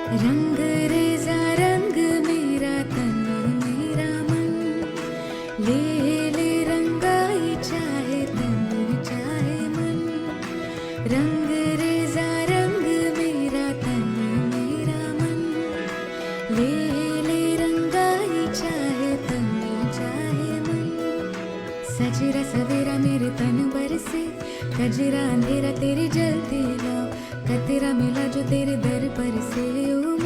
रंग रेजा रंग मेरा तन मेरा मन, ले ले रंगाई चाहे तन चाहे मन। रंग रेजा रंग मेरा तन मेरा मन, ले ले रंगाई चाहे तन चाहे मन। सजरा सवेरा मेरे तन बरसे, कजरा अंधेरा तेरी जलती लाओ, कतरा मिला जो तेरे दर पर से। ओ